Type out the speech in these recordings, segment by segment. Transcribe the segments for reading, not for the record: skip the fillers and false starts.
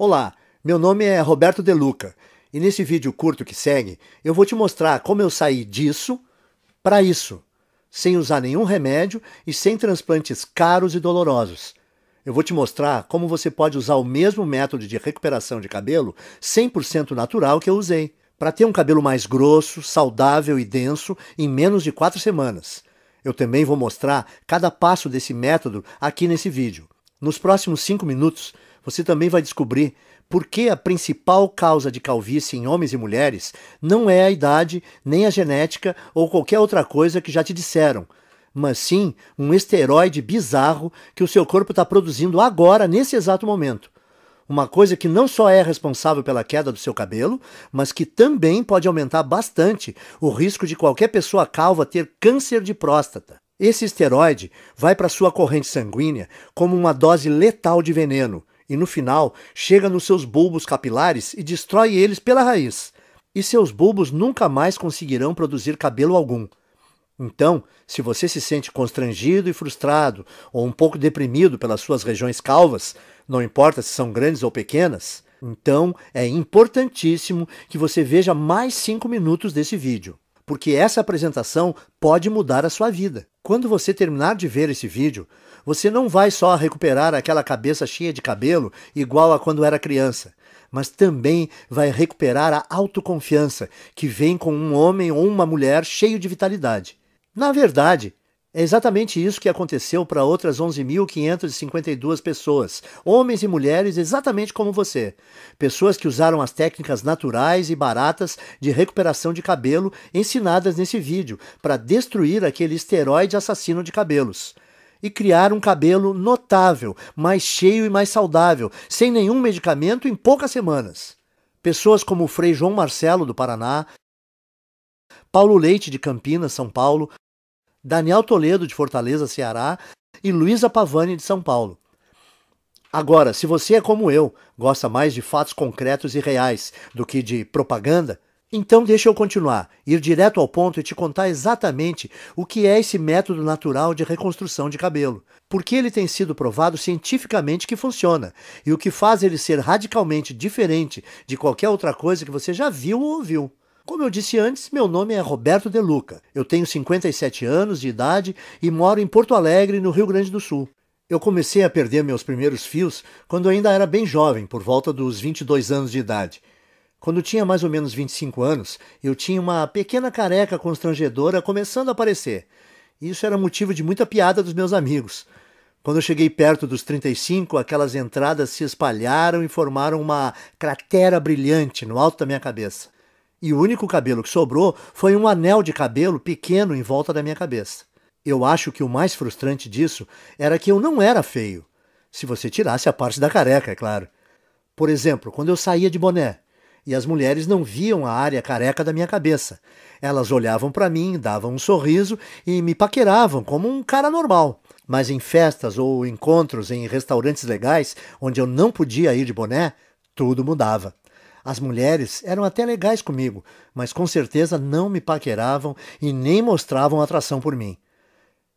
Olá, meu nome é Roberto De Luca e nesse vídeo curto que segue eu vou te mostrar como eu saí disso para isso, sem usar nenhum remédio e sem transplantes caros e dolorosos. Eu vou te mostrar como você pode usar o mesmo método de recuperação de cabelo 100% natural que eu usei, para ter um cabelo mais grosso, saudável e denso em menos de 4 semanas. Eu também vou mostrar cada passo desse método aqui nesse vídeo. Nos próximos 5 minutos, você também vai descobrir por que a principal causa de calvície em homens e mulheres não é a idade, nem a genética ou qualquer outra coisa que já te disseram, mas sim um esteroide bizarro que o seu corpo está produzindo agora, nesse exato momento. Uma coisa que não só é responsável pela queda do seu cabelo, mas que também pode aumentar bastante o risco de qualquer pessoa calva ter câncer de próstata. Esse esteroide vai para sua corrente sanguínea como uma dose letal de veneno e no final chega nos seus bulbos capilares e destrói eles pela raiz. E seus bulbos nunca mais conseguirão produzir cabelo algum. Então, se você se sente constrangido e frustrado ou um pouco deprimido pelas suas regiões calvas, não importa se são grandes ou pequenas, então é importantíssimo que você veja mais 5 minutos desse vídeo, porque essa apresentação pode mudar a sua vida. Quando você terminar de ver esse vídeo, você não vai só recuperar aquela cabeça cheia de cabelo igual a quando era criança, mas também vai recuperar a autoconfiança que vem com um homem ou uma mulher cheio de vitalidade. Na verdade, é exatamente isso que aconteceu para outras 11.552 pessoas, homens e mulheres exatamente como você. Pessoas que usaram as técnicas naturais e baratas de recuperação de cabelo ensinadas nesse vídeo para destruir aquele esteroide assassino de cabelos. E criar um cabelo notável, mais cheio e mais saudável, sem nenhum medicamento em poucas semanas. Pessoas como o Frei João Marcelo, do Paraná, Paulo Leite, de Campinas, São Paulo, Daniel Toledo, de Fortaleza, Ceará, e Luísa Pavani, de São Paulo. Agora, se você é como eu, gosta mais de fatos concretos e reais do que de propaganda, então deixa eu continuar, ir direto ao ponto e te contar exatamente o que é esse método natural de reconstrução de cabelo, porque ele tem sido provado cientificamente que funciona, e o que faz ele ser radicalmente diferente de qualquer outra coisa que você já viu ou ouviu. Como eu disse antes, meu nome é Roberto De Luca, eu tenho 57 anos de idade e moro em Porto Alegre, no Rio Grande do Sul. Eu comecei a perder meus primeiros fios quando eu ainda era bem jovem, por volta dos 22 anos de idade. Quando tinha mais ou menos 25 anos, eu tinha uma pequena careca constrangedora começando a aparecer. Isso era motivo de muita piada dos meus amigos. Quando eu cheguei perto dos 35, aquelas entradas se espalharam e formaram uma cratera brilhante no alto da minha cabeça. E o único cabelo que sobrou foi um anel de cabelo pequeno em volta da minha cabeça. Eu acho que o mais frustrante disso era que eu não era feio. Se você tirasse a parte da careca, é claro. Por exemplo, quando eu saía de boné, e as mulheres não viam a área careca da minha cabeça. Elas olhavam para mim, davam um sorriso e me paqueravam como um cara normal. Mas em festas ou encontros em restaurantes legais, onde eu não podia ir de boné, tudo mudava. As mulheres eram até legais comigo, mas com certeza não me paqueravam e nem mostravam atração por mim.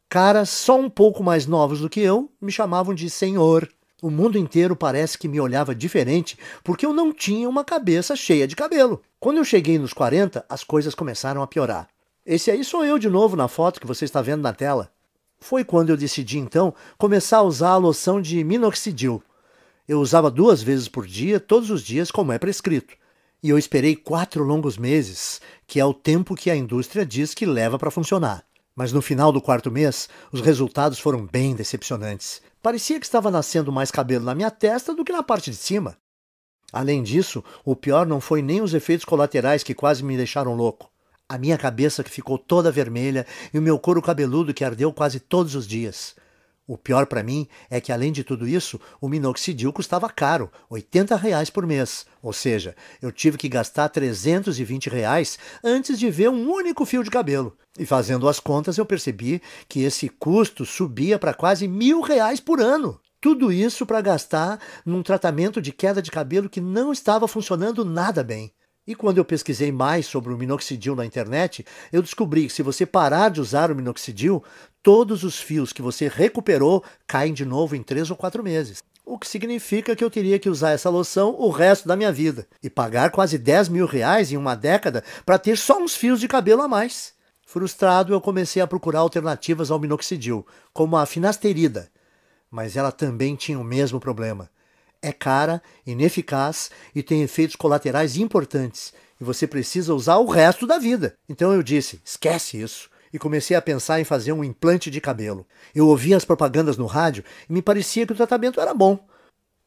Caras só um pouco mais novos do que eu me chamavam de senhor. O mundo inteiro parece que me olhava diferente porque eu não tinha uma cabeça cheia de cabelo. Quando eu cheguei nos 40, as coisas começaram a piorar. Esse aí sou eu de novo na foto que você está vendo na tela. Foi quando eu decidi então começar a usar a loção de minoxidil. Eu usava 2 vezes por dia, todos os dias, como é prescrito. E eu esperei 4 longos meses, que é o tempo que a indústria diz que leva para funcionar. Mas no final do 4º mês, os resultados foram bem decepcionantes. Parecia que estava nascendo mais cabelo na minha testa do que na parte de cima. Além disso, o pior não foi nem os efeitos colaterais que quase me deixaram louco. A minha cabeça que ficou toda vermelha e o meu couro cabeludo que ardeu quase todos os dias. O pior para mim é que, além de tudo isso, o minoxidil custava caro, R$ 80 por mês. Ou seja, eu tive que gastar R$ 320 antes de ver um único fio de cabelo. E fazendo as contas, eu percebi que esse custo subia para quase R$ 1.000 por ano. Tudo isso para gastar num tratamento de queda de cabelo que não estava funcionando nada bem. E quando eu pesquisei mais sobre o minoxidil na internet, eu descobri que se você parar de usar o minoxidil, todos os fios que você recuperou caem de novo em 3 ou 4 meses. o que significa que eu teria que usar essa loção o resto da minha vida e pagar quase 10 mil reais em uma década para ter só uns fios de cabelo a mais. Frustrado, eu comecei a procurar alternativas ao minoxidil, como a finasterida, mas ela também tinha o mesmo problema. É cara, ineficaz e tem efeitos colaterais importantes, e você precisa usar o resto da vida. Então eu disse, esquece isso, e comecei a pensar em fazer um implante de cabelo. Eu ouvia as propagandas no rádio e me parecia que o tratamento era bom.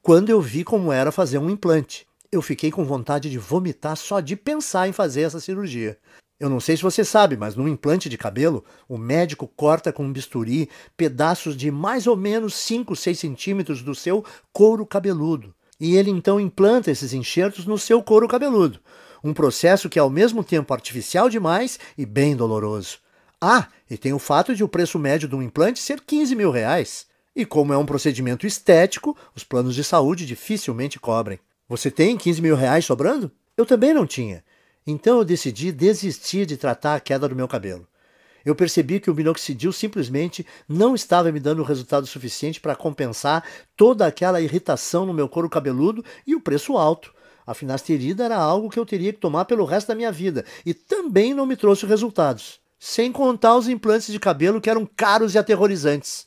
Quando eu vi como era fazer um implante, eu fiquei com vontade de vomitar só de pensar em fazer essa cirurgia. Eu não sei se você sabe, mas num implante de cabelo, o médico corta com um bisturi pedaços de mais ou menos 5, 6 centímetros do seu couro cabeludo. E ele então implanta esses enxertos no seu couro cabeludo. Um processo que é ao mesmo tempo artificial demais e bem doloroso. Ah, e tem o fato de o preço médio de um implante ser 15 mil reais. E como é um procedimento estético, os planos de saúde dificilmente cobrem. Você tem 15 mil reais sobrando? Eu também não tinha. Então eu decidi desistir de tratar a queda do meu cabelo. Eu percebi que o minoxidil simplesmente não estava me dando resultado suficiente para compensar toda aquela irritação no meu couro cabeludo e o preço alto. A finasterida era algo que eu teria que tomar pelo resto da minha vida e também não me trouxe resultados. Sem contar os implantes de cabelo que eram caros e aterrorizantes.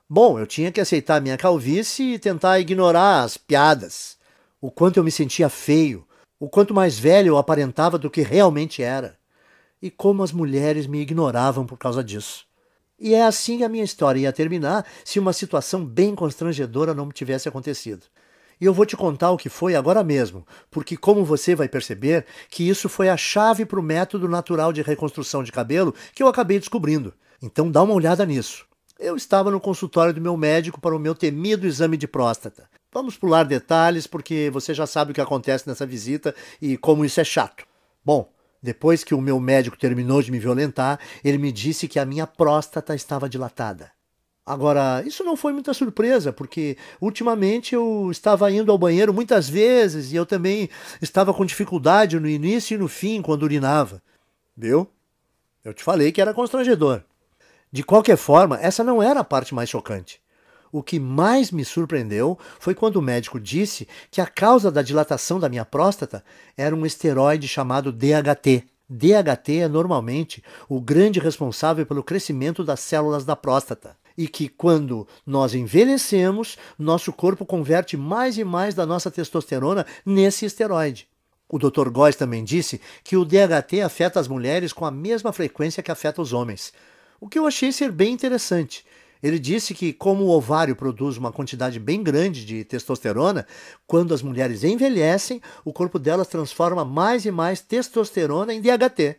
Bom, eu tinha que aceitar a minha calvície e tentar ignorar as piadas. O quanto eu me sentia feio. O quanto mais velho eu aparentava do que realmente era. E como as mulheres me ignoravam por causa disso. E é assim que a minha história ia terminar se uma situação bem constrangedora não tivesse acontecido. E eu vou te contar o que foi agora mesmo, porque como você vai perceber, que isso foi a chave para o método natural de reconstrução de cabelo que eu acabei descobrindo. Então dá uma olhada nisso. Eu estava no consultório do meu médico para o meu temido exame de próstata. Vamos pular detalhes, porque você já sabe o que acontece nessa visita e como isso é chato. Bom, depois que o meu médico terminou de me violentar, ele me disse que a minha próstata estava dilatada. Agora, isso não foi muita surpresa, porque ultimamente eu estava indo ao banheiro muitas vezes e eu também estava com dificuldade no início e no fim quando urinava. Viu? Eu te falei que era constrangedor. De qualquer forma, essa não era a parte mais chocante. O que mais me surpreendeu foi quando o médico disse que a causa da dilatação da minha próstata era um esteroide chamado DHT. DHT é normalmente o grande responsável pelo crescimento das células da próstata. E que quando nós envelhecemos, nosso corpo converte mais e mais da nossa testosterona nesse esteroide. O Dr. Góes também disse que o DHT afeta as mulheres com a mesma frequência que afeta os homens. O que eu achei ser bem interessante. Ele disse que, como o ovário produz uma quantidade bem grande de testosterona, quando as mulheres envelhecem, o corpo delas transforma mais e mais testosterona em DHT.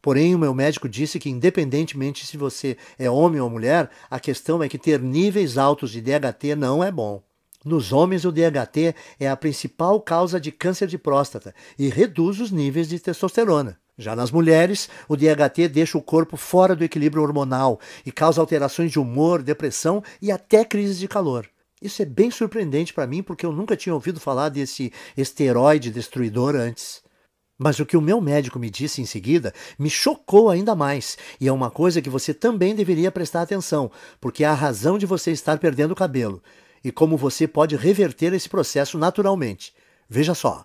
Porém, o meu médico disse que, independentemente se você é homem ou mulher, a questão é que ter níveis altos de DHT não é bom. Nos homens, o DHT é a principal causa de câncer de próstata e reduz os níveis de testosterona. Já nas mulheres, o DHT deixa o corpo fora do equilíbrio hormonal e causa alterações de humor, depressão e até crises de calor. Isso é bem surpreendente para mim porque eu nunca tinha ouvido falar desse esteroide destruidor antes. Mas o que o meu médico me disse em seguida me chocou ainda mais, e é uma coisa que você também deveria prestar atenção, porque é a razão de você estar perdendo o cabelo, e como você pode reverter esse processo naturalmente. Veja só.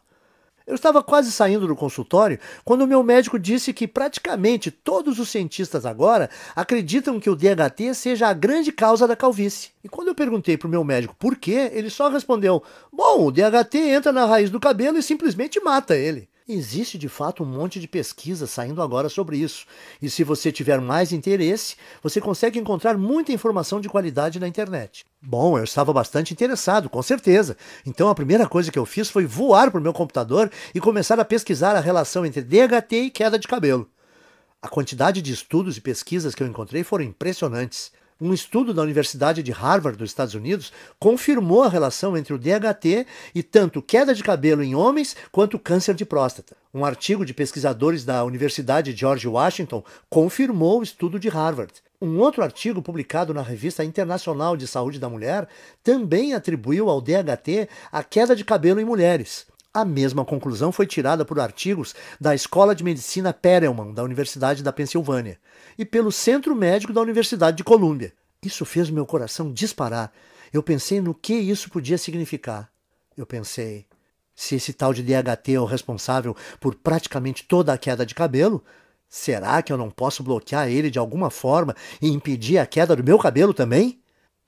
Eu estava quase saindo do consultório quando o meu médico disse que praticamente todos os cientistas agora acreditam que o DHT seja a grande causa da calvície. E quando eu perguntei para o meu médico por quê, ele só respondeu: bom, o DHT entra na raiz do cabelo e simplesmente mata ele. Existe de fato um monte de pesquisa saindo agora sobre isso. E se você tiver mais interesse, você consegue encontrar muita informação de qualidade na internet. Bom, eu estava bastante interessado, com certeza. Então a primeira coisa que eu fiz foi voar para o meu computador e começar a pesquisar a relação entre DHT e queda de cabelo. A quantidade de estudos e pesquisas que eu encontrei foram impressionantes. Um estudo da Universidade de Harvard, dos Estados Unidos, confirmou a relação entre o DHT e tanto queda de cabelo em homens quanto câncer de próstata. Um artigo de pesquisadores da Universidade George Washington confirmou o estudo de Harvard. Um outro artigo publicado na Revista Internacional de Saúde da Mulher também atribuiu ao DHT a queda de cabelo em mulheres. A mesma conclusão foi tirada por artigos da Escola de Medicina Perelman, da Universidade da Pensilvânia, e pelo Centro Médico da Universidade de Colômbia. Isso fez meu coração disparar. eu pensei no que isso podia significar. Eu pensei, se esse tal de DHT é o responsável por praticamente toda a queda de cabelo, será que eu não posso bloquear ele de alguma forma e impedir a queda do meu cabelo também?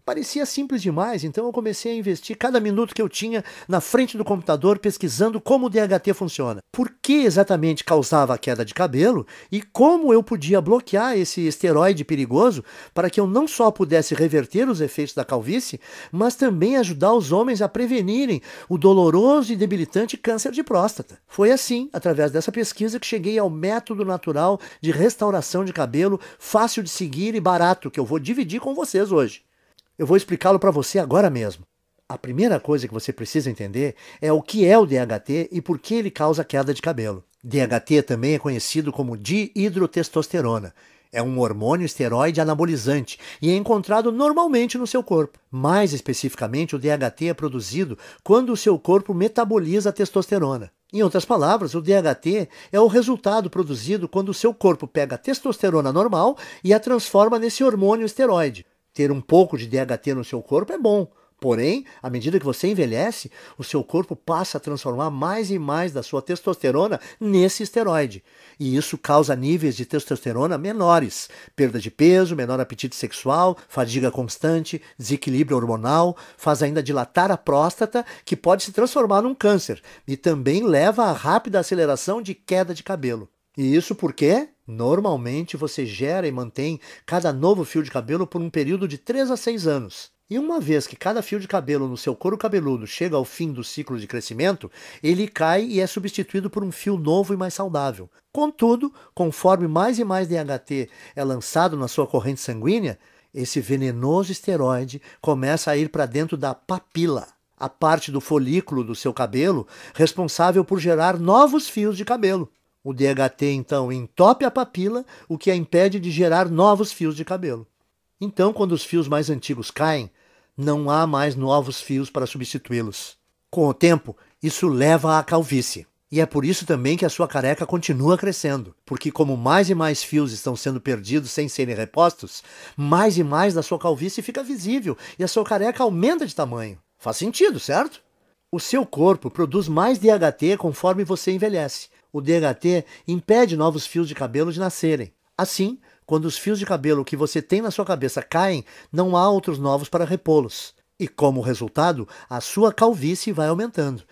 Parecia simples demais, então eu comecei a investir cada minuto que eu tinha na frente do computador pesquisando como o DHT funciona. Por que exatamente causava a queda de cabelo e como eu podia bloquear esse esteroide perigoso para que eu não só pudesse reverter os efeitos da calvície, mas também ajudar os homens a prevenirem o doloroso e debilitante câncer de próstata. Foi assim, através dessa pesquisa, que cheguei ao método natural de restauração de cabelo, fácil de seguir e barato, que eu vou dividir com vocês hoje. Eu vou explicá-lo para você agora mesmo. A primeira coisa que você precisa entender é o que é o DHT e por que ele causa queda de cabelo. DHT também é conhecido como dihidrotestosterona. É um hormônio esteroide anabolizante e é encontrado normalmente no seu corpo. Mais especificamente, o DHT é produzido quando o seu corpo metaboliza a testosterona. Em outras palavras, o DHT é o resultado produzido quando o seu corpo pega a testosterona normal e a transforma nesse hormônio esteroide. Ter um pouco de DHT no seu corpo é bom, porém, à medida que você envelhece, o seu corpo passa a transformar mais e mais da sua testosterona nesse esteroide. E isso causa níveis de testosterona menores, perda de peso, menor apetite sexual, fadiga constante, desequilíbrio hormonal, faz ainda dilatar a próstata, que pode se transformar num câncer, e também leva a rápida aceleração de queda de cabelo. E isso porque, normalmente, você gera e mantém cada novo fio de cabelo por um período de 3 a 6 anos. E uma vez que cada fio de cabelo no seu couro cabeludo chega ao fim do ciclo de crescimento, ele cai e é substituído por um fio novo e mais saudável. Contudo, conforme mais e mais DHT é lançado na sua corrente sanguínea, esse venenoso esteroide começa a ir para dentro da papila, a parte do folículo do seu cabelo responsável por gerar novos fios de cabelo. O DHT, então, entope a papila, o que a impede de gerar novos fios de cabelo. Então, quando os fios mais antigos caem, não há mais novos fios para substituí-los. Com o tempo, isso leva à calvície. E é por isso também que a sua careca continua crescendo, porque como mais e mais fios estão sendo perdidos sem serem repostos, mais e mais da sua calvície fica visível e a sua careca aumenta de tamanho. Faz sentido, certo? O seu corpo produz mais DHT conforme você envelhece. O DHT impede novos fios de cabelo de nascerem. Assim, quando os fios de cabelo que você tem na sua cabeça caem, não há outros novos para repô-los. E como resultado, a sua calvície vai aumentando.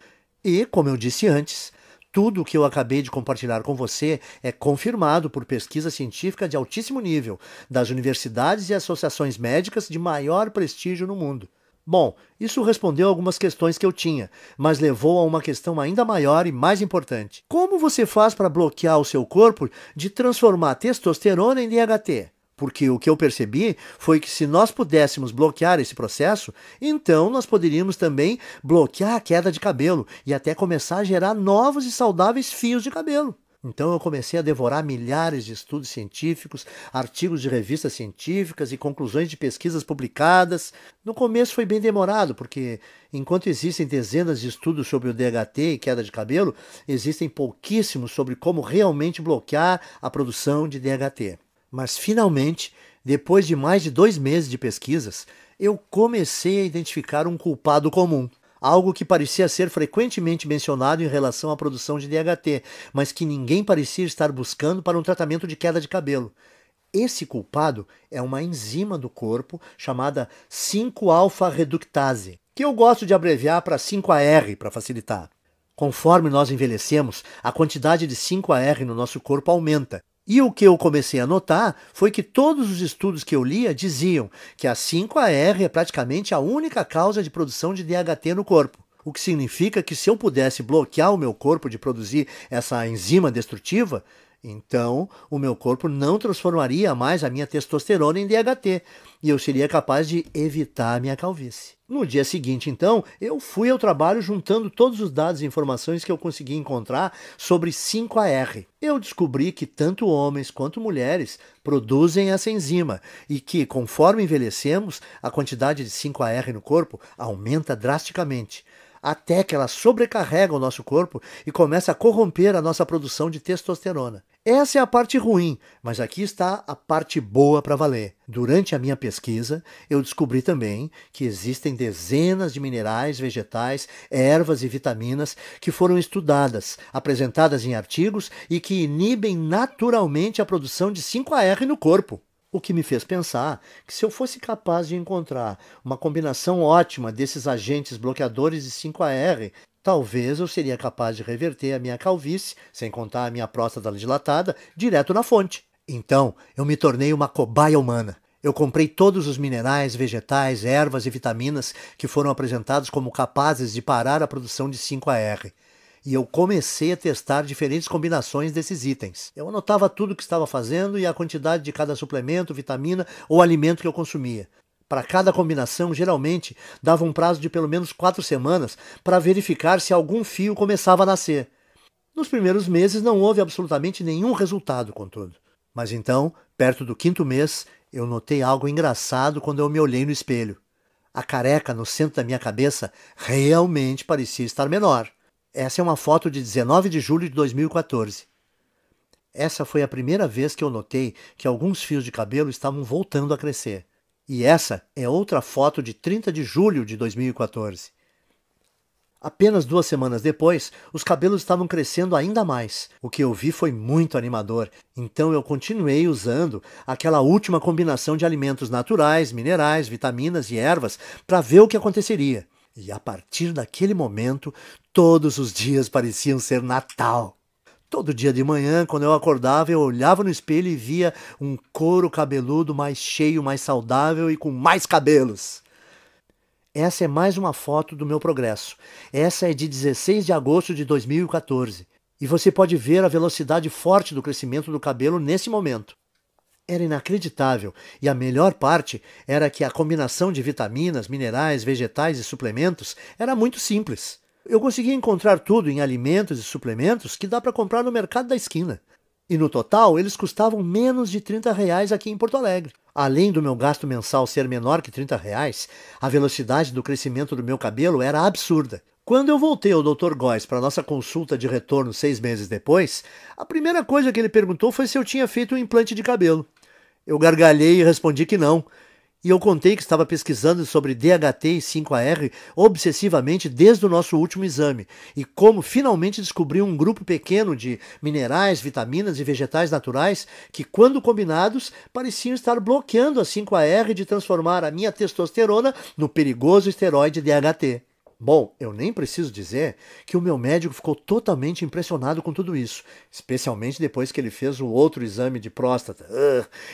E, como eu disse antes, tudo o que eu acabei de compartilhar com você é confirmado por pesquisa científica de altíssimo nível, das universidades e associações médicas de maior prestígio no mundo. Bom, isso respondeu algumas questões que eu tinha, mas levou a uma questão ainda maior e mais importante. Como você faz para bloquear o seu corpo de transformar testosterona em DHT? Porque o que eu percebi foi que se nós pudéssemos bloquear esse processo, então nós poderíamos também bloquear a queda de cabelo e até começar a gerar novos e saudáveis fios de cabelo. Então eu comecei a devorar milhares de estudos científicos, artigos de revistas científicas e conclusões de pesquisas publicadas. No começo foi bem demorado, porque enquanto existem dezenas de estudos sobre o DHT e queda de cabelo, existem pouquíssimos sobre como realmente bloquear a produção de DHT. Mas finalmente, depois de mais de 2 meses de pesquisas, eu comecei a identificar um culpado comum. Algo que parecia ser frequentemente mencionado em relação à produção de DHT, mas que ninguém parecia estar buscando para um tratamento de queda de cabelo. Esse culpado é uma enzima do corpo chamada 5-alfa-reductase, que eu gosto de abreviar para 5-AR para facilitar. Conforme nós envelhecemos, a quantidade de 5-AR no nosso corpo aumenta. E o que eu comecei a notar foi que todos os estudos que eu lia diziam que a 5-AR é praticamente a única causa de produção de DHT no corpo. O que significa que se eu pudesse bloquear o meu corpo de produzir essa enzima destrutiva, então o meu corpo não transformaria mais a minha testosterona em DHT e eu seria capaz de evitar a minha calvície. No dia seguinte, então, eu fui ao trabalho juntando todos os dados e informações que eu consegui encontrar sobre 5-AR. Eu descobri que tanto homens quanto mulheres produzem essa enzima e que, conforme envelhecemos, a quantidade de 5-AR no corpo aumenta drasticamente. até que ela sobrecarrega o nosso corpo e começa a corromper a nossa produção de testosterona. Essa é a parte ruim, mas aqui está a parte boa para valer. Durante a minha pesquisa, eu descobri também que existem dezenas de minerais, vegetais, ervas e vitaminas que foram estudadas, apresentadas em artigos e que inibem naturalmente a produção de 5-AR no corpo. O que me fez pensar que se eu fosse capaz de encontrar uma combinação ótima desses agentes bloqueadores de 5-AR, talvez eu seria capaz de reverter a minha calvície, sem contar a minha próstata dilatada, direto na fonte. Então, eu me tornei uma cobaia humana. Eu comprei todos os minerais, vegetais, ervas e vitaminas que foram apresentados como capazes de parar a produção de 5-AR. E eu comecei a testar diferentes combinações desses itens. Eu anotava tudo o que estava fazendo e a quantidade de cada suplemento, vitamina ou alimento que eu consumia. Para cada combinação, geralmente, dava um prazo de pelo menos 4 semanas para verificar se algum fio começava a nascer. Nos primeiros meses não houve absolutamente nenhum resultado, contudo. Mas então, perto do 5º mês, eu notei algo engraçado quando eu me olhei no espelho. A careca no centro da minha cabeça realmente parecia estar menor. Essa é uma foto de 19 de julho de 2014. Essa foi a primeira vez que eu notei que alguns fios de cabelo estavam voltando a crescer. E essa é outra foto de 30 de julho de 2014. Apenas 2 semanas depois, os cabelos estavam crescendo ainda mais. O que eu vi foi muito animador, então eu continuei usando aquela última combinação de alimentos naturais, minerais, vitaminas e ervas para ver o que aconteceria. E a partir daquele momento, todos os dias pareciam ser Natal. Todo dia de manhã, quando eu acordava, eu olhava no espelho e via um couro cabeludo mais cheio, mais saudável e com mais cabelos. Essa é mais uma foto do meu progresso. Essa é de 16 de agosto de 2014. E você pode ver a velocidade forte do crescimento do cabelo nesse momento. Era inacreditável, e a melhor parte era que a combinação de vitaminas, minerais, vegetais e suplementos era muito simples. Eu conseguia encontrar tudo em alimentos e suplementos que dá para comprar no mercado da esquina. E no total, eles custavam menos de R$30 aqui em Porto Alegre. Além do meu gasto mensal ser menor que R$30, a velocidade do crescimento do meu cabelo era absurda. Quando eu voltei ao Dr. Góes para nossa consulta de retorno 6 meses depois, a primeira coisa que ele perguntou foi se eu tinha feito um implante de cabelo. Eu gargalhei e respondi que não. E eu contei que estava pesquisando sobre DHT e 5-AR obsessivamente desde o nosso último exame e como finalmente descobri um grupo pequeno de minerais, vitaminas e vegetais naturais que, quando combinados, pareciam estar bloqueando a 5-AR de transformar a minha testosterona no perigoso esteroide DHT. Bom, eu nem preciso dizer que o meu médico ficou totalmente impressionado com tudo isso, especialmente depois que ele fez o outro exame de próstata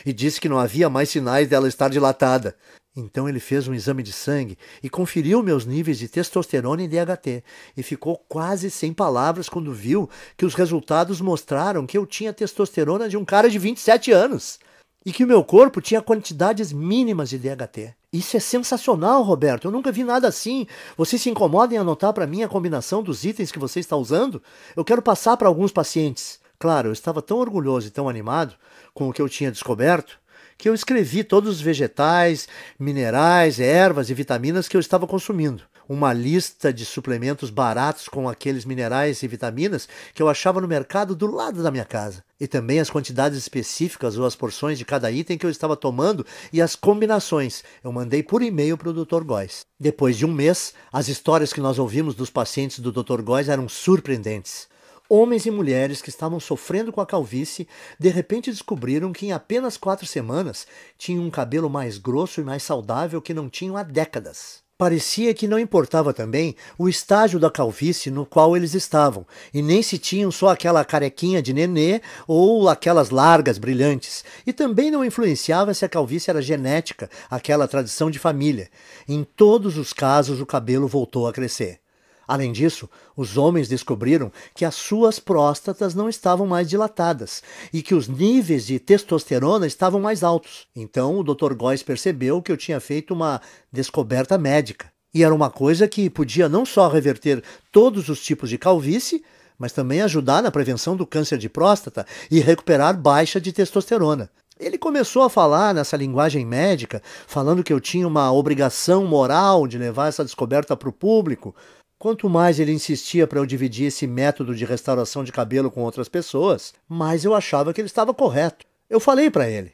e disse que não havia mais sinais dela estar dilatada. Então ele fez um exame de sangue e conferiu meus níveis de testosterona e DHT e ficou quase sem palavras quando viu que os resultados mostraram que eu tinha testosterona de um cara de 27 anos. E que o meu corpo tinha quantidades mínimas de DHT. Isso é sensacional, Roberto. Eu nunca vi nada assim. Você se incomoda em anotar para mim a combinação dos itens que você está usando? Eu quero passar para alguns pacientes. Claro, eu estava tão orgulhoso e tão animado com o que eu tinha descoberto que eu escrevi todos os vegetais, minerais, ervas e vitaminas que eu estava consumindo. Uma lista de suplementos baratos com aqueles minerais e vitaminas que eu achava no mercado do lado da minha casa. E também as quantidades específicas ou as porções de cada item que eu estava tomando e as combinações. Eu mandei por e-mail para o Dr. Góes. Depois de um mês, as histórias que nós ouvimos dos pacientes do Dr. Góes eram surpreendentes. Homens e mulheres que estavam sofrendo com a calvície, de repente descobriram que em apenas 4 semanas tinham um cabelo mais grosso e mais saudável que não tinham há décadas. Parecia que não importava também o estágio da calvície no qual eles estavam, e nem se tinham só aquela carequinha de nenê ou aquelas largas brilhantes, e também não influenciava se a calvície era genética, aquela tradição de família. Em todos os casos o cabelo voltou a crescer. Além disso, os homens descobriram que as suas próstatas não estavam mais dilatadas e que os níveis de testosterona estavam mais altos. Então o Dr. Góes percebeu que eu tinha feito uma descoberta médica. E era uma coisa que podia não só reverter todos os tipos de calvície, mas também ajudar na prevenção do câncer de próstata e recuperar baixa de testosterona. Ele começou a falar nessa linguagem médica, falando que eu tinha uma obrigação moral de levar essa descoberta para o público. Quanto mais ele insistia para eu dividir esse método de restauração de cabelo com outras pessoas, mais eu achava que ele estava correto. Eu falei para ele: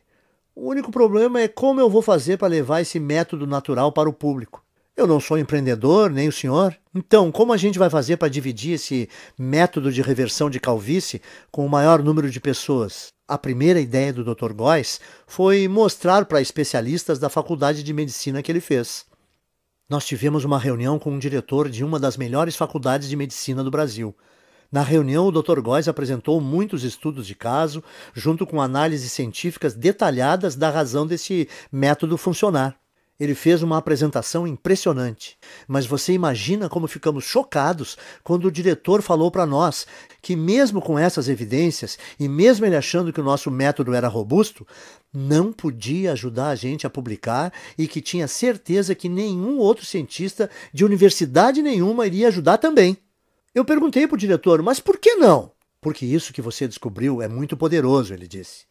o único problema é como eu vou fazer para levar esse método natural para o público. Eu não sou empreendedor, nem o senhor. Então, como a gente vai fazer para dividir esse método de reversão de calvície com o maior número de pessoas? A primeira ideia do Dr. Góes foi mostrar para especialistas da faculdade de medicina que ele fez. Nós tivemos uma reunião com um diretor de uma das melhores faculdades de medicina do Brasil. Na reunião, o Dr. Góes apresentou muitos estudos de caso, junto com análises científicas detalhadas da razão desse método funcionar. Ele fez uma apresentação impressionante, mas você imagina como ficamos chocados quando o diretor falou para nós que mesmo com essas evidências e mesmo ele achando que o nosso método era robusto, não podia ajudar a gente a publicar e que tinha certeza que nenhum outro cientista de universidade nenhuma iria ajudar também. Eu perguntei para o diretor, mas por que não? Porque isso que você descobriu é muito poderoso, ele disse.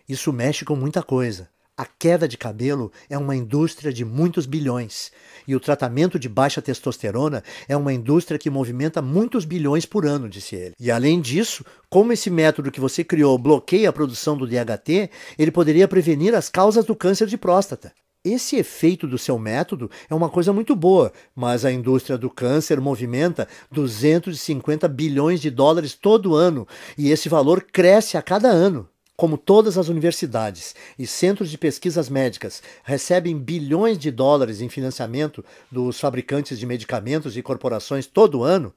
Isso mexe com muita coisa. A queda de cabelo é uma indústria de muitos bilhões e o tratamento de baixa testosterona é uma indústria que movimenta muitos bilhões por ano, disse ele. E além disso, como esse método que você criou bloqueia a produção do DHT, ele poderia prevenir as causas do câncer de próstata. Esse efeito do seu método é uma coisa muito boa, mas a indústria do câncer movimenta 250 bilhões de dólares todo ano e esse valor cresce a cada ano. Como todas as universidades e centros de pesquisas médicas recebem bilhões de dólares em financiamento dos fabricantes de medicamentos e corporações todo ano,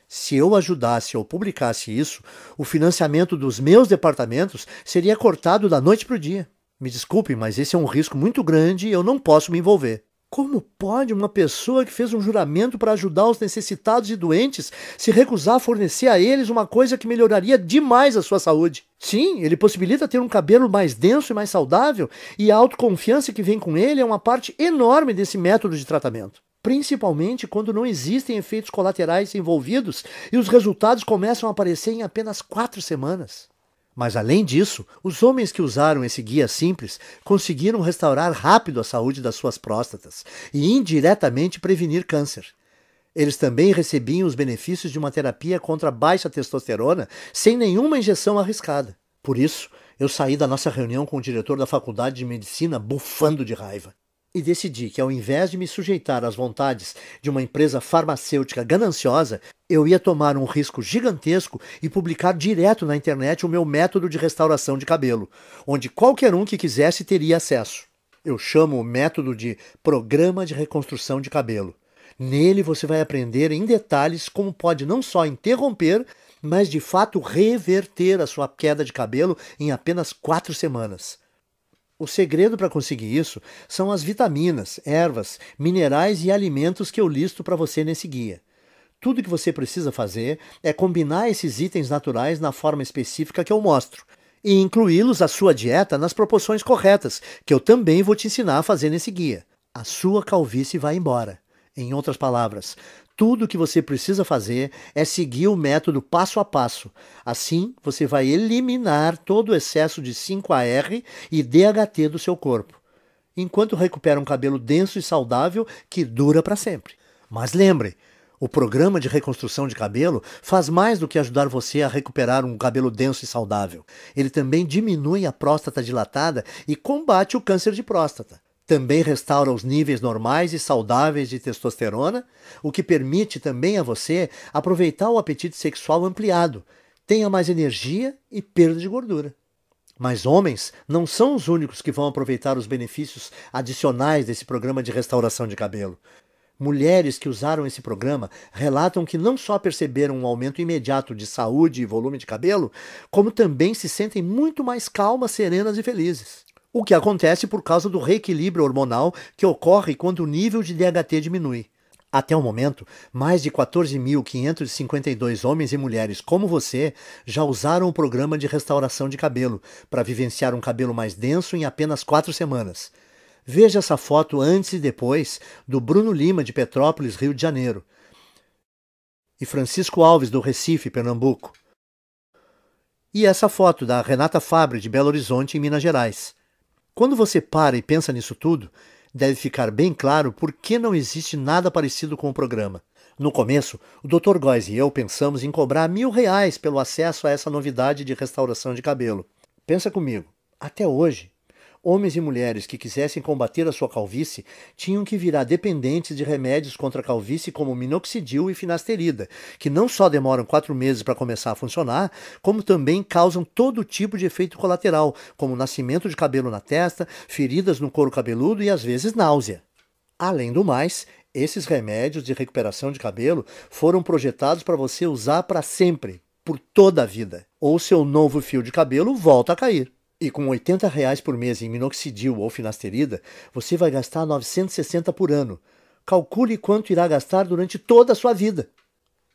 se eu ajudasse ou publicasse isso, o financiamento dos meus departamentos seria cortado da noite para o dia. Me desculpem, mas esse é um risco muito grande e eu não posso me envolver. Como pode uma pessoa que fez um juramento para ajudar os necessitados e doentes se recusar a fornecer a eles uma coisa que melhoraria demais a sua saúde? Sim, ele possibilita ter um cabelo mais denso e mais saudável, e a autoconfiança que vem com ele é uma parte enorme desse método de tratamento. Principalmente quando não existem efeitos colaterais envolvidos e os resultados começam a aparecer em apenas 4 semanas. Mas além disso, os homens que usaram esse guia simples conseguiram restaurar rápido a saúde das suas próstatas e indiretamente prevenir câncer. Eles também recebiam os benefícios de uma terapia contra a baixa testosterona sem nenhuma injeção arriscada. Por isso, eu saí da nossa reunião com o diretor da faculdade de medicina bufando de raiva. E decidi que, ao invés de me sujeitar às vontades de uma empresa farmacêutica gananciosa, eu ia tomar um risco gigantesco e publicar direto na internet o meu método de restauração de cabelo, onde qualquer um que quisesse teria acesso. Eu chamo o método de Programa de Reconstrução de Cabelo. Nele você vai aprender em detalhes como pode não só interromper, mas de fato reverter a sua queda de cabelo em apenas 4 semanas. O segredo para conseguir isso são as vitaminas, ervas, minerais e alimentos que eu listo para você nesse guia. Tudo que você precisa fazer é combinar esses itens naturais na forma específica que eu mostro e incluí-los à sua dieta nas proporções corretas, que eu também vou te ensinar a fazer nesse guia. A sua calvície vai embora. Em outras palavras, tudo o que você precisa fazer é seguir o método passo a passo. Assim, você vai eliminar todo o excesso de 5-AR e DHT do seu corpo, enquanto recupera um cabelo denso e saudável que dura para sempre. Mas lembre, o programa de reconstrução de cabelo faz mais do que ajudar você a recuperar um cabelo denso e saudável. Ele também diminui a próstata dilatada e combate o câncer de próstata. Também restaura os níveis normais e saudáveis de testosterona, o que permite também a você aproveitar o apetite sexual ampliado, tenha mais energia e perda de gordura. Mas homens não são os únicos que vão aproveitar os benefícios adicionais desse programa de restauração de cabelo. Mulheres que usaram esse programa relatam que não só perceberam um aumento imediato de saúde e volume de cabelo, como também se sentem muito mais calmas, serenas e felizes. O que acontece por causa do reequilíbrio hormonal que ocorre quando o nível de DHT diminui. Até o momento, mais de 14.552 homens e mulheres como você já usaram o programa de restauração de cabelo para vivenciar um cabelo mais denso em apenas 4 semanas. Veja essa foto antes e depois do Bruno Lima, de Petrópolis, Rio de Janeiro, e Francisco Alves, do Recife, Pernambuco. E essa foto da Renata Fabre, de Belo Horizonte, em Minas Gerais. Quando você para e pensa nisso tudo, deve ficar bem claro por que não existe nada parecido com o programa. No começo, o Dr. Góes e eu pensamos em cobrar R$ 1.000 pelo acesso a essa novidade de restauração de cabelo. Pensa comigo, até hoje, homens e mulheres que quisessem combater a sua calvície tinham que virar dependentes de remédios contra a calvície como minoxidil e finasterida, que não só demoram 4 meses para começar a funcionar, como também causam todo tipo de efeito colateral, como nascimento de cabelo na testa, feridas no couro cabeludo e às vezes náusea. Além do mais, esses remédios de recuperação de cabelo foram projetados para você usar para sempre, por toda a vida. Ou seu novo fio de cabelo volta a cair. E com R$ 80 por mês em minoxidil ou finasterida, você vai gastar 960 por ano. Calcule quanto irá gastar durante toda a sua vida.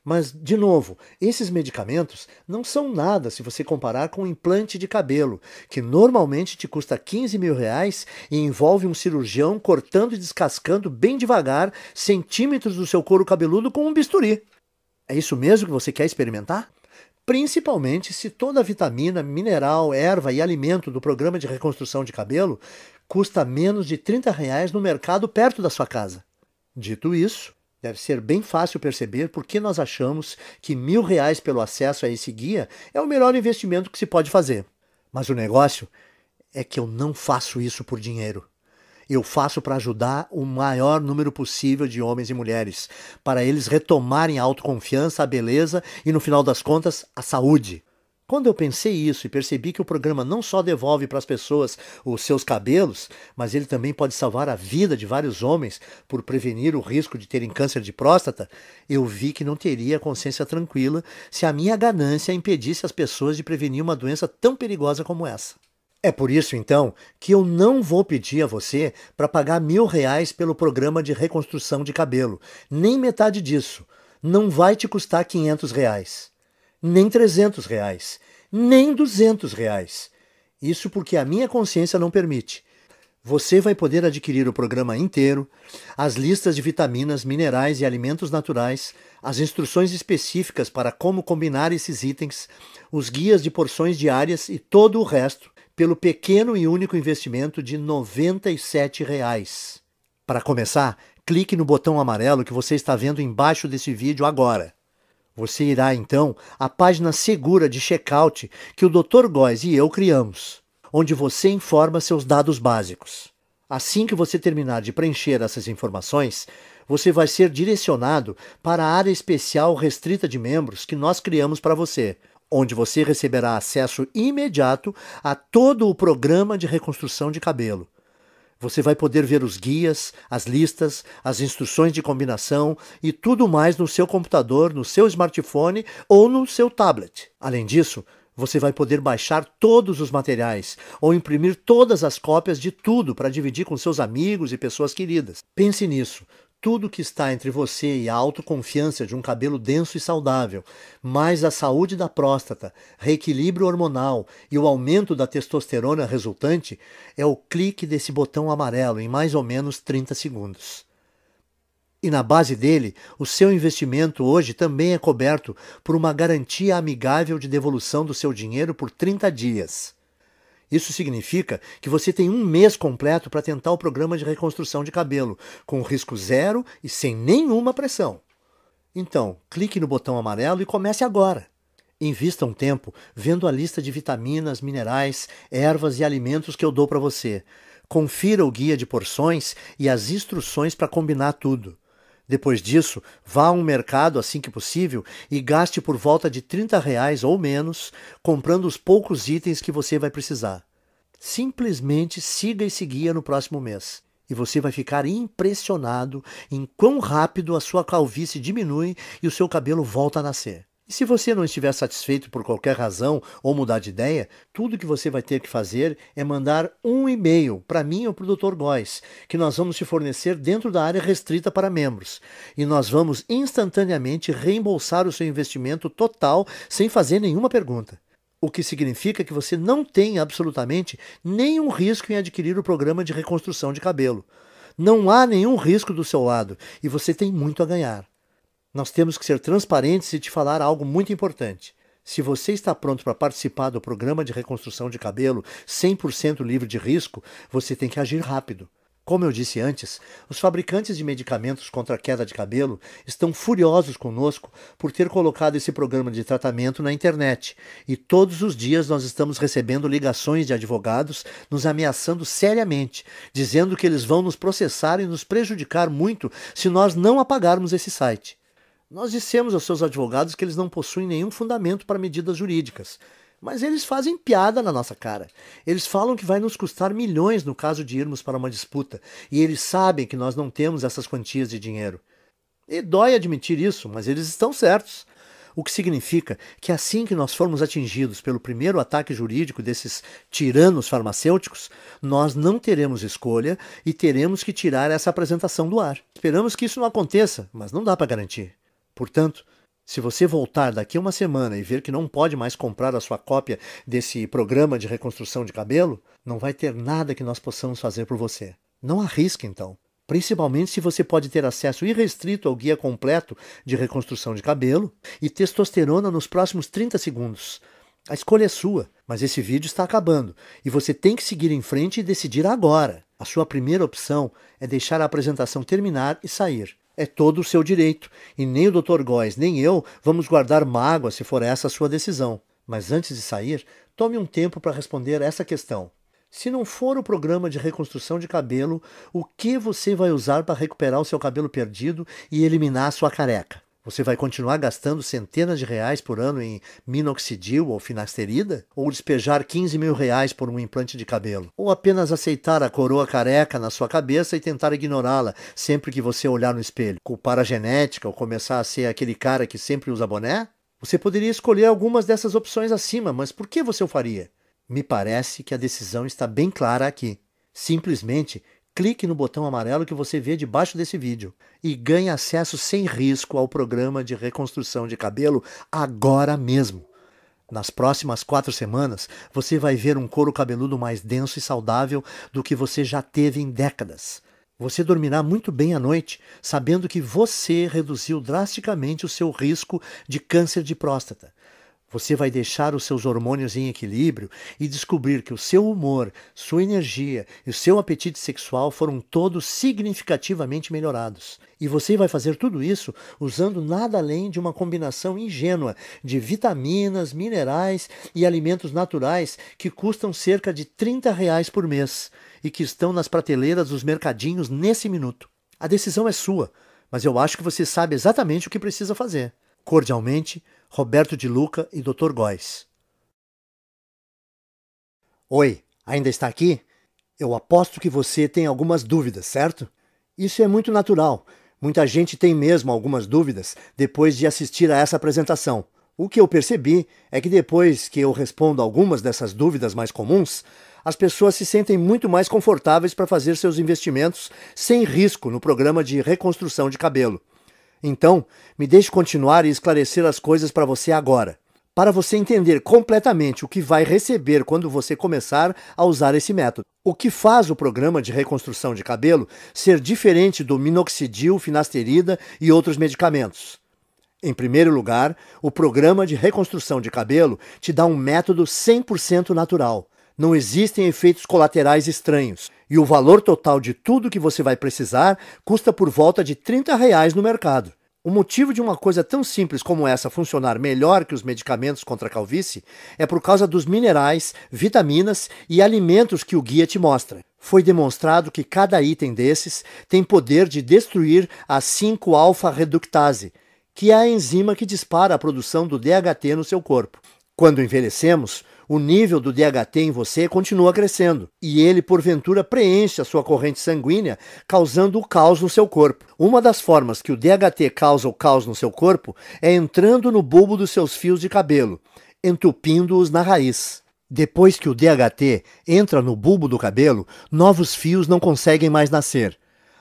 Mas, de novo, esses medicamentos não são nada se você comparar com um implante de cabelo, que normalmente te custa R$ 15.000 e envolve um cirurgião cortando e descascando bem devagar centímetros do seu couro cabeludo com um bisturi. É isso mesmo que você quer experimentar? Principalmente se toda a vitamina, mineral, erva e alimento do programa de reconstrução de cabelo custa menos de R$ 30 no mercado perto da sua casa. Dito isso, deve ser bem fácil perceber por que nós achamos que R$ 1.000 pelo acesso a esse guia é o melhor investimento que se pode fazer. Mas o negócio é que eu não faço isso por dinheiro. Eu faço para ajudar o maior número possível de homens e mulheres, para eles retomarem a autoconfiança, a beleza e, no final das contas, a saúde. Quando eu pensei isso e percebi que o programa não só devolve para as pessoas os seus cabelos, mas ele também pode salvar a vida de vários homens por prevenir o risco de terem câncer de próstata, eu vi que não teria consciência tranquila se a minha ganância impedisse as pessoas de prevenir uma doença tão perigosa como essa. É por isso, então, que eu não vou pedir a você para pagar R$ 1.000 pelo programa de reconstrução de cabelo. Nem metade disso. Não vai te custar R$ 500. Nem R$ 300. Nem R$ 200. Isso porque a minha consciência não permite. Você vai poder adquirir o programa inteiro, as listas de vitaminas, minerais e alimentos naturais, as instruções específicas para como combinar esses itens, os guias de porções diárias e todo o resto, pelo pequeno e único investimento de R$ 97. Para começar, clique no botão amarelo que você está vendo embaixo desse vídeo agora. Você irá, então, à página segura de checkout que o Dr. Góes e eu criamos, onde você informa seus dados básicos. Assim que você terminar de preencher essas informações, você vai ser direcionado para a área especial restrita de membros que nós criamos para você, onde você receberá acesso imediato a todo o programa de reconstrução de cabelo. Você vai poder ver os guias, as listas, as instruções de combinação e tudo mais no seu computador, no seu smartphone ou no seu tablet. Além disso, você vai poder baixar todos os materiais ou imprimir todas as cópias de tudo para dividir com seus amigos e pessoas queridas. Pense nisso. Tudo que está entre você e a autoconfiança de um cabelo denso e saudável, mais a saúde da próstata, reequilíbrio hormonal e o aumento da testosterona resultante, é o clique desse botão amarelo em mais ou menos 30 segundos. E na base dele, o seu investimento hoje também é coberto por uma garantia amigável de devolução do seu dinheiro por 30 dias. Isso significa que você tem 1 mês completo para tentar o programa de reconstrução de cabelo, com risco zero e sem nenhuma pressão. Então, clique no botão amarelo e comece agora. Invista um tempo vendo a lista de vitaminas, minerais, ervas e alimentos que eu dou para você. Confira o guia de porções e as instruções para combinar tudo. Depois disso, vá a um mercado assim que possível e gaste por volta de R$ 30 ou menos, comprando os poucos itens que você vai precisar. Simplesmente siga esse guia no próximo mês e você vai ficar impressionado em quão rápido a sua calvície diminui e o seu cabelo volta a nascer. E se você não estiver satisfeito por qualquer razão ou mudar de ideia, tudo que você vai ter que fazer é mandar um e-mail para mim ou para o Dr. Góes, que nós vamos te fornecer dentro da área restrita para membros. E nós vamos instantaneamente reembolsar o seu investimento total sem fazer nenhuma pergunta. O que significa que você não tem absolutamente nenhum risco em adquirir o programa de reconstrução de cabelo. Não há nenhum risco do seu lado e você tem muito a ganhar. Nós temos que ser transparentes e te falar algo muito importante. Se você está pronto para participar do programa de reconstrução de cabelo 100% livre de risco, você tem que agir rápido. Como eu disse antes, os fabricantes de medicamentos contra a queda de cabelo estão furiosos conosco por ter colocado esse programa de tratamento na internet, e todos os dias nós estamos recebendo ligações de advogados nos ameaçando seriamente, dizendo que eles vão nos processar e nos prejudicar muito se nós não apagarmos esse site. Nós dissemos aos seus advogados que eles não possuem nenhum fundamento para medidas jurídicas, mas eles fazem piada na nossa cara. Eles falam que vai nos custar milhões no caso de irmos para uma disputa, e eles sabem que nós não temos essas quantias de dinheiro. E dói admitir isso, mas eles estão certos. O que significa que assim que nós formos atingidos pelo primeiro ataque jurídico desses tiranos farmacêuticos, nós não teremos escolha e teremos que tirar essa apresentação do ar. Esperamos que isso não aconteça, mas não dá para garantir. Portanto, se você voltar daqui a uma semana e ver que não pode mais comprar a sua cópia desse programa de reconstrução de cabelo, não vai ter nada que nós possamos fazer por você. Não arrisque, então. Principalmente se você pode ter acesso irrestrito ao guia completo de reconstrução de cabelo e testosterona nos próximos 30 segundos. A escolha é sua, mas esse vídeo está acabando e você tem que seguir em frente e decidir agora. A sua primeira opção é deixar a apresentação terminar e sair. É todo o seu direito, e nem o Dr. Góes nem eu vamos guardar mágoa se for essa a sua decisão. Mas antes de sair, tome um tempo para responder essa questão. Se não for o programa de reconstrução de cabelo, o que você vai usar para recuperar o seu cabelo perdido e eliminar a sua careca? Você vai continuar gastando centenas de reais por ano em minoxidil ou finasterida? Ou despejar 15 mil reais por um implante de cabelo? Ou apenas aceitar a coroa careca na sua cabeça e tentar ignorá-la sempre que você olhar no espelho? Culpar a genética ou começar a ser aquele cara que sempre usa boné? Você poderia escolher algumas dessas opções acima, mas por que você o faria? Me parece que a decisão está bem clara aqui. Simplesmente clique no botão amarelo que você vê debaixo desse vídeo e ganhe acesso sem risco ao programa de reconstrução de cabelo agora mesmo. Nas próximas 4 semanas, você vai ver um couro cabeludo mais denso e saudável do que você já teve em décadas. Você dormirá muito bem à noite, sabendo que você reduziu drasticamente o seu risco de câncer de próstata. Você vai deixar os seus hormônios em equilíbrio e descobrir que o seu humor, sua energia e o seu apetite sexual foram todos significativamente melhorados. E você vai fazer tudo isso usando nada além de uma combinação ingênua de vitaminas, minerais e alimentos naturais que custam cerca de R$30 por mês e que estão nas prateleiras dos mercadinhos nesse minuto. A decisão é sua, mas eu acho que você sabe exatamente o que precisa fazer. Cordialmente, Roberto de Luca e Dr. Góes. Oi, ainda está aqui? Eu aposto que você tem algumas dúvidas, certo? Isso é muito natural. Muita gente tem mesmo algumas dúvidas depois de assistir a essa apresentação. O que eu percebi é que depois que eu respondo algumas dessas dúvidas mais comuns, as pessoas se sentem muito mais confortáveis para fazer seus investimentos sem risco no programa de reconstrução de cabelo. Então, me deixe continuar e esclarecer as coisas para você agora, para você entender completamente o que vai receber quando você começar a usar esse método. O que faz o programa de reconstrução de cabelo ser diferente do minoxidil, finasterida e outros medicamentos? Em primeiro lugar, o programa de reconstrução de cabelo te dá um método 100% natural. Não existem efeitos colaterais estranhos. E o valor total de tudo que você vai precisar custa por volta de R$30 no mercado. O motivo de uma coisa tão simples como essa funcionar melhor que os medicamentos contra a calvície é por causa dos minerais, vitaminas e alimentos que o guia te mostra. Foi demonstrado que cada item desses tem poder de destruir a 5-alfa-reductase, que é a enzima que dispara a produção do DHT no seu corpo. Quando envelhecemos, o nível do DHT em você continua crescendo, e ele, porventura, preenche a sua corrente sanguínea, causando o caos no seu corpo. Uma das formas que o DHT causa o caos no seu corpo é entrando no bulbo dos seus fios de cabelo, entupindo-os na raiz. Depois que o DHT entra no bulbo do cabelo, novos fios não conseguem mais nascer.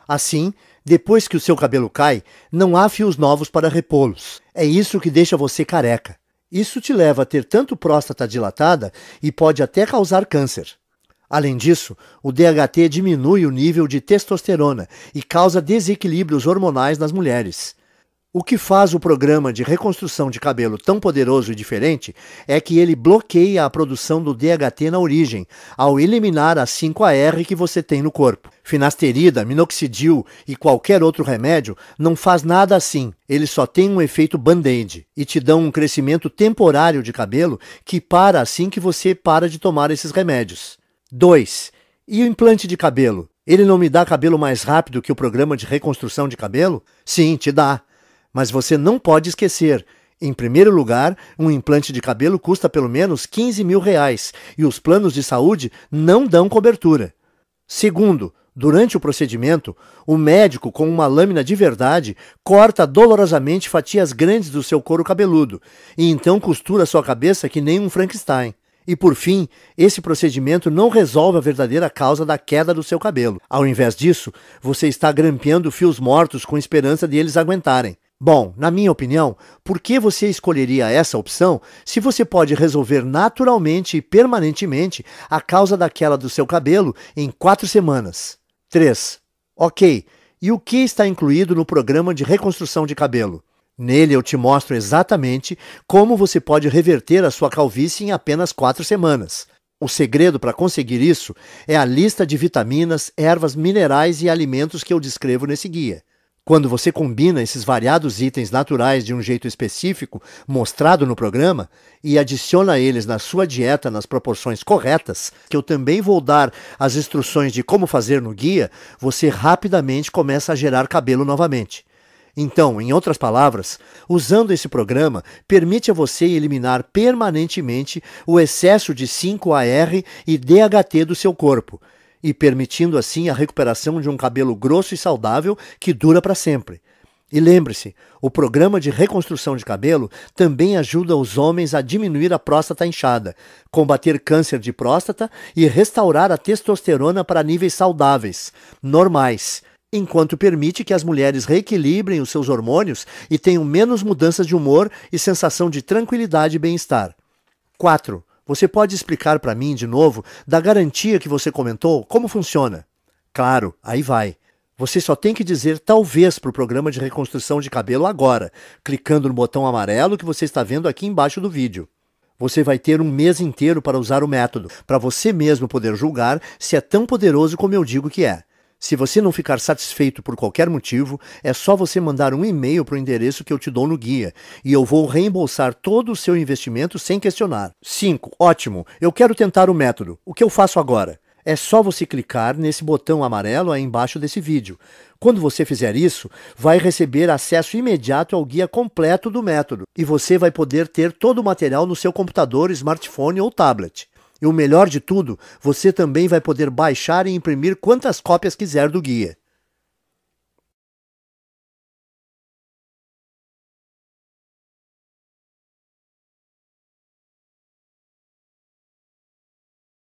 Assim, depois que o seu cabelo cai, não há fios novos para repô-los. É isso que deixa você careca. Isso te leva a ter tanto próstata dilatada e pode até causar câncer. Além disso, o DHT diminui o nível de testosterona e causa desequilíbrios hormonais nas mulheres. O que faz o programa de reconstrução de cabelo tão poderoso e diferente é que ele bloqueia a produção do DHT na origem, ao eliminar a 5-AR que você tem no corpo. Finasterida, minoxidil e qualquer outro remédio não faz nada assim. Eles só têm um efeito band-aid e te dão um crescimento temporário de cabelo que para assim que você para de tomar esses remédios. 2. E o implante de cabelo? Ele não me dá cabelo mais rápido que o programa de reconstrução de cabelo? Sim, te dá. Mas você não pode esquecer, em primeiro lugar, um implante de cabelo custa pelo menos R$15 mil e os planos de saúde não dão cobertura. Segundo, durante o procedimento, o médico com uma lâmina de verdade corta dolorosamente fatias grandes do seu couro cabeludo e então costura sua cabeça que nem um Frankenstein. E por fim, esse procedimento não resolve a verdadeira causa da queda do seu cabelo. Ao invés disso, você está grampeando fios mortos com esperança de eles aguentarem. Bom, na minha opinião, por que você escolheria essa opção se você pode resolver naturalmente e permanentemente a causa da queda do seu cabelo em 4 semanas? 3. Ok, e o que está incluído no programa de reconstrução de cabelo? Nele eu te mostro exatamente como você pode reverter a sua calvície em apenas 4 semanas. O segredo para conseguir isso é a lista de vitaminas, ervas, minerais e alimentos que eu descrevo nesse guia. Quando você combina esses variados itens naturais de um jeito específico, mostrado no programa, e adiciona eles na sua dieta nas proporções corretas, que eu também vou dar as instruções de como fazer no guia, você rapidamente começa a gerar cabelo novamente. Então, em outras palavras, usando esse programa, permite a você eliminar permanentemente o excesso de 5-AR e DHT do seu corpo, e permitindo assim a recuperação de um cabelo grosso e saudável que dura para sempre. E lembre-se, o programa de reconstrução de cabelo também ajuda os homens a diminuir a próstata inchada, combater câncer de próstata e restaurar a testosterona para níveis saudáveis, normais, enquanto permite que as mulheres reequilibrem os seus hormônios e tenham menos mudanças de humor e sensação de tranquilidade e bem-estar. 4. Você pode explicar para mim, de novo, da garantia que você comentou, como funciona? Claro, aí vai. Você só tem que dizer talvez para o programa de reconstrução de cabelo agora, clicando no botão amarelo que você está vendo aqui embaixo do vídeo. Você vai ter um mês inteiro para usar o método, para você mesmo poder julgar se é tão poderoso como eu digo que é. Se você não ficar satisfeito por qualquer motivo, é só você mandar um e-mail para o endereço que eu te dou no guia, e eu vou reembolsar todo o seu investimento sem questionar. 5. Ótimo, eu quero tentar o método. O que eu faço agora? É só você clicar nesse botão amarelo aí embaixo desse vídeo. Quando você fizer isso, vai receber acesso imediato ao guia completo do método, e você vai poder ter todo o material no seu computador, smartphone ou tablet. E o melhor de tudo, você também vai poder baixar e imprimir quantas cópias quiser do guia.